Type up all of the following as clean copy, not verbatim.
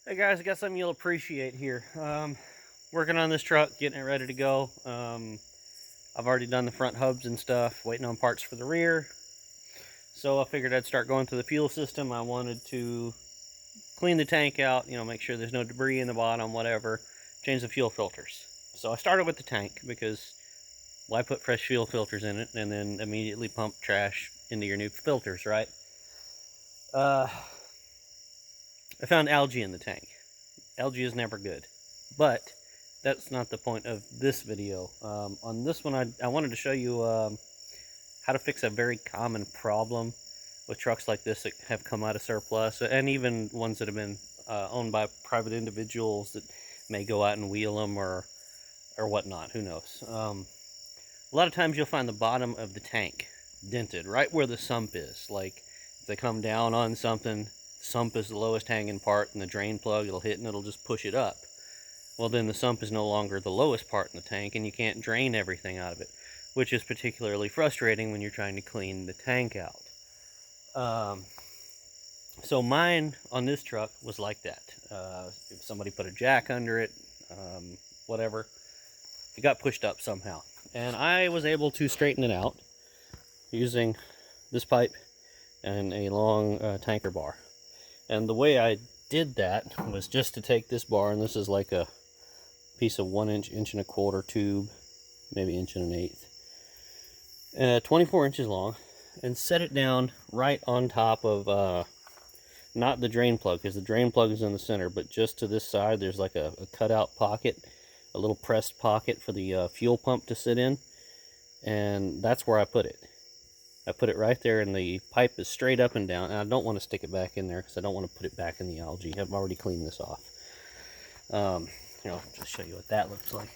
Hey guys, I got something you'll appreciate here. Working on this truck, getting it ready to go. I've already done the front hubs and stuff, waiting on parts for the rear. So I figured I'd start going through the fuel system. I wanted to clean the tank out, make sure there's no debris in the bottom, whatever. Change the fuel filters. So I started with the tank because why put fresh fuel filters in it and then immediately pump trash into your new filters, right? I found algae in the tank. Algae is never good, but that's not the point of this video. On this one, I wanted to show you how to fix a very common problem with trucks like this that have come out of surplus, and even ones that have been owned by private individuals that may go out and wheel them or whatnot. Who knows? A lot of times you'll find the bottom of the tank dented right where the sump is. Like if they come down on something, sump is the lowest hanging part, and the drain plug, it'll hit and it'll just push it up. Well, then the sump is no longer the lowest part in the tank, and you can't drain everything out of it, which is particularly frustrating when you're trying to clean the tank out. So mine on this truck was like that. If somebody put a jack under it, whatever, it got pushed up somehow. And I was able to straighten it out using this pipe and a long tanker bar. And the way I did that was just to take this bar, and this is like a piece of 1 inch, 1.25 inch tube, maybe 1 1/8 inch, 24 inches long, and set it down right on top of, not the drain plug, because the drain plug is in the center, but just to this side, there's like a cutout pocket, a little pressed pocket for the fuel pump to sit in, and that's where I put it. I put it right there, and the pipe is straight up and down, and I don't want to stick it back in there because I don't want to put it back in the algae. I've already cleaned this off. I'll just show you what that looks like.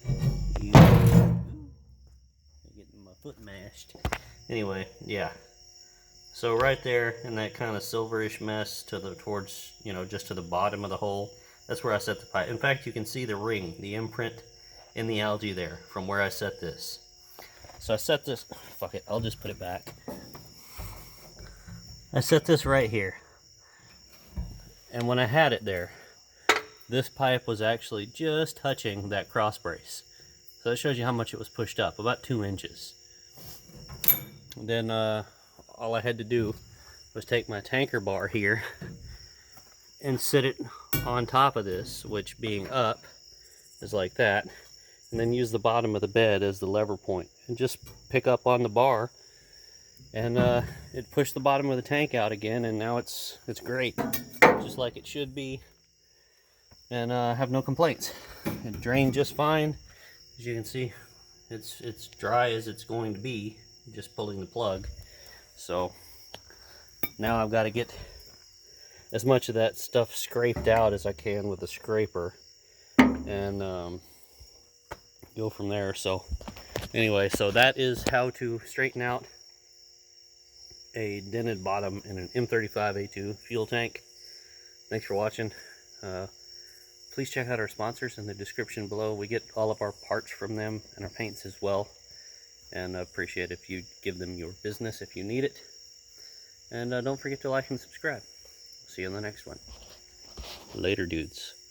I'm getting my foot mashed. Anyway, yeah. So right there in that kind of silverish mess towards, just to the bottom of the hole, that's where I set the pipe. In fact, you can see the ring, the imprint in the algae there from where I set this. So I set this, fuck it, I'll just put it back. I set this right here. And when I had it there, this pipe was actually just touching that cross brace. So that shows you how much it was pushed up, about 2 inches. And then all I had to do was take my tanker bar here and sit it on top of this, which being up is like that, and then use the bottom of the bed as the lever point and just pick up on the bar, and it pushed the bottom of the tank out again, and now it's great, just like it should be, and I have no complaints. It drained just fine. As you can see, it's dry as it's going to be, just pulling the plug. So now I've got to get as much of that stuff scraped out as I can with a scraper, and go from there. So anyway, so that is how to straighten out a dented bottom in an M35 A2 fuel tank. Thanks for watching. Please check out our sponsors in the description below. We get all of our parts from them and our paints as well, and I appreciate if you give them your business if you need it. And don't forget to like and subscribe. See you in the next one. Later, dudes.